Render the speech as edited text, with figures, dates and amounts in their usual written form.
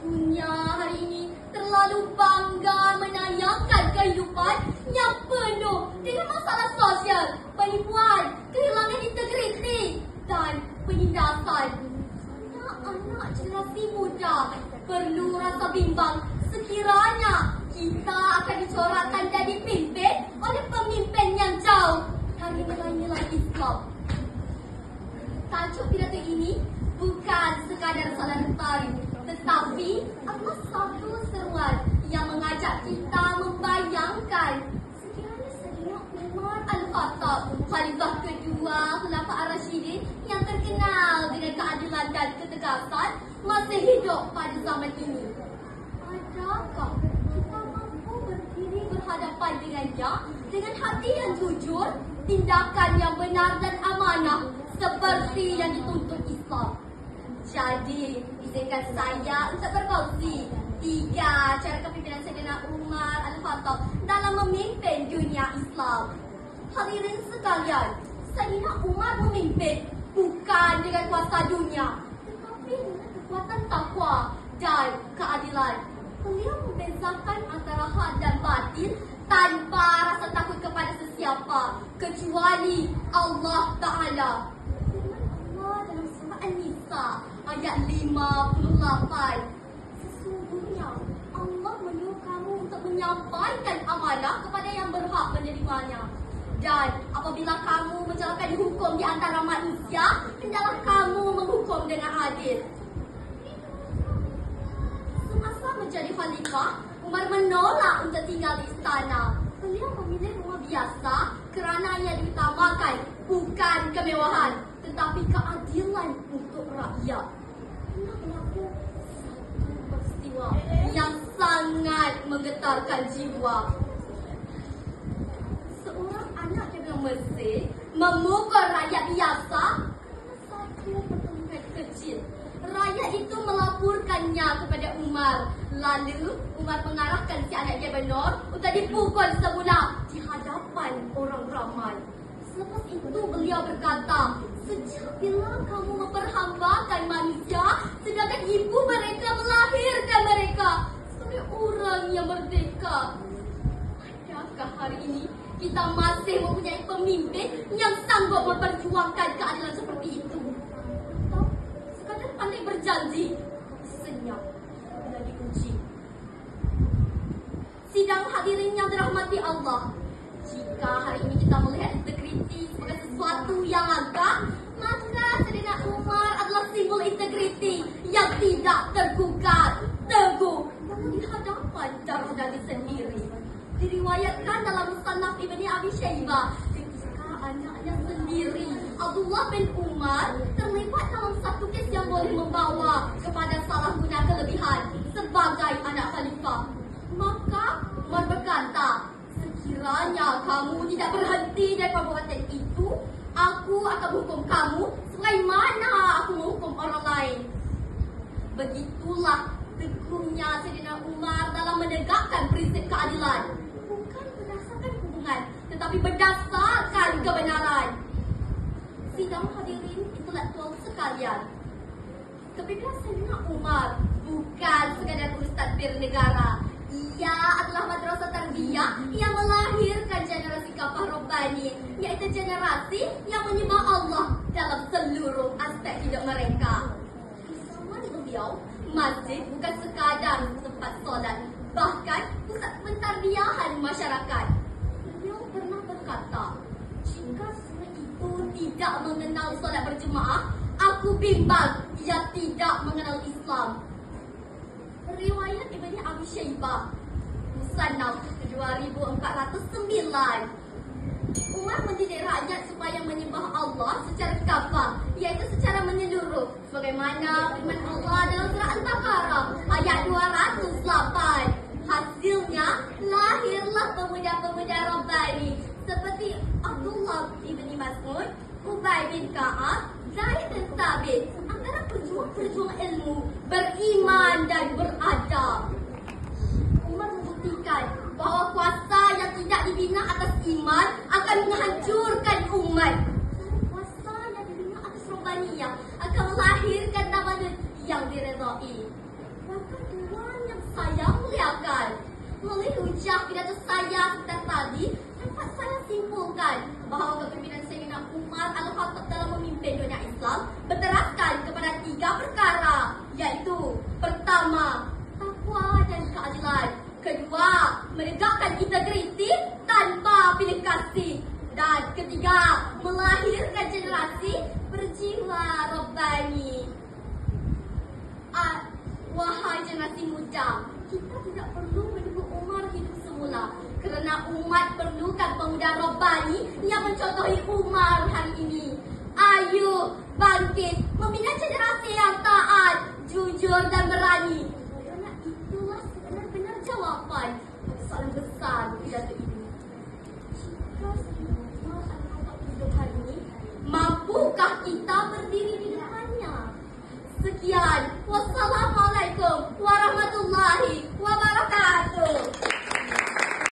Dunia hari ini terlalu bangga menayangkan kehidupan yang penuh dengan masalah sosial, penipuan, kehilangan integriti dan penindasan. Anak-anak generasi muda perlu rasa bimbang sekiranya kita akan dicorakkan dan dipimpin oleh pemimpin yang jauh dari nilai-nilai Islam. Tajuk pidato ini bukan sekadar salat tarikh, tetapi adalah satu seruan yang mengajak kita membayangkan sekiranya Sayyidina Umar Al-Khattab, Khalifah kedua Khulafaur Ar-Rasyidin yang terkenal dengan keadilan dan ketegasan, masih hidup pada zaman ini. Adakah kita mampu berdiri berhadapan dengannya dengan hati yang jujur, tindakan yang benar dan amanah seperti yang dituntut Islam? Jadi, izinkan saya untuk berkongsi 3 cara kepimpinan Sayyidina Umar Al-Khattab dalam memimpin dunia Islam. Hadirin sekalian, Sayyidina Umar memimpin bukan dengan kuasa dunia, tetapi dengan kekuatan takwa dan keadilan. Beliau membezakan antara hak dan batil tanpa rasa takut kepada sesiapa kecuali Allah Ta'ala. Allah dalam surah An-Nisa ayat 58. Sesungguhnya Allah menyuruh kamu untuk menyampaikan amanah kepada yang berhak menerimanya. Dan apabila kamu menjalankan hukum di antara manusia, hendaklah kamu menghukum dengan adil. Semasa menjadi khalifah, Umar menolak untuk tinggal di istana. Beliau memilih rumah biasa kerana yang diutamakan bukan kemewahan, tetapi keadilan untuk rakyat. Pernah berlaku satu peristiwa yang sangat menggetarkan jiwa. Seorang anak dari Mesir memukul rakyat biasa kerana satu pertandingan kecil. Rakyat itu melaporkannya kepada Umar. Lalu Umar mengarahkan si anak gubernur untuk dipukul semula di hadapan orang ramai. Selepas itu beliau berkata, sejak bila kamu memperhambakan manusia sedangkan ibu mereka melahirkan mereka sebagai orang yang merdeka? Adakah hari ini kita masih mempunyai pemimpin yang sanggup memperjuangkan keadilan seperti itu? Atau sekadar pandai berjanji, senyap bila diuji? Sidang hadirin yang dirahmati Allah, jika hari ini kita melihat integriti sebagai sesuatu yang langka, maka Sayyidina Umar adalah simbol integriti yang tidak tergugat, teguh namun di hadapan darah daging sendiri. Diriwayatkan dalam Musannaf Ibni Abi Syaibah ketika anaknya sendiri, Abdullah bin Umar, terlibat dalam satu kes yang boleh membawa kepada salah guna kelebihan sebagai anak khalifah. Maka Umar berkata, sekiranya kamu tidak berhenti dari perbuatan itu, aku akan hukum kamu sebagaimana aku menghukum orang lain. Begitulah teguhnya Sayyidina Umar dalam menegakkan prinsip keadilan, bukan berdasarkan hubungan, tetapi berdasarkan kebenaran. Sidang hadirin intelektual sekalian, kepimpinan Sayyidina Umar bukan sekadar urus tadbir negara. Ia adalah madrasah tarbiyah yang melahirkan generasi kafah Rabbani, iaitu generasi yang menyembah Allah dalam seluruh aspek hidup mereka. Di zaman beliau, masjid bukan sekadar tempat solat, bahkan pusat pentarbiyahan masyarakat. Beliau pernah berkata, jika seorang itu tidak mengenal solat berjemaah, aku bimbang ia tidak mengenal Islam. Riwayat Ibni Abi Syaibah, Musannaf 2409. Umar mendidik rakyat supaya menyembah Allah secara kafah, iaitu secara menyeluruh, sebagaimana firman Allah dalam surah Al-Baqarah ayat 208. Hasilnya, lahirlah pemuda-pemuda Rabbani seperti Abdullah ibn Mas'ud, Ubay bin Ka'ab, Zaid bin Thabit, antara pejuang-pejuang ilmu, beriman dan beradab. Umar membuktikan bahawa kuasa yang tidak dibina atas iman akan menghancurkan umat. Kuasa yang dibina atas Rabbaniyah akan melahirkan tamadun yang diredai. Bahkan Tuan yang saya muliakan, melalui hujah pidato saya sebentar tadi, dapat saya simpulkan bahawa kepimpinan Sayyidina Umar Al-Khattab dalam memimpin dunia Islam berteraskan kepada 3 perkara, iaitu pertama, takwa dan keadilan. Kedua, menegakkan integriti tanpa pilih kasih. Dan ketiga, melahirkan generasi berjiwa Rabbani. Wahai generasi muda, kita tidak perlu menunggu Umar hidup semula, kerana umat perlukan pemuda Rabbani yang mencontohi Umar hari ini. Ayo bangkit, membina generasi yang taat, jujur dan berani. Kerana itulah sebenar-benar jawapan soalan besar pidato ini. Jika Umar Al-Khattab hidup hari ini, mampukah kita berdiri di depannya? Sekian, wassalam.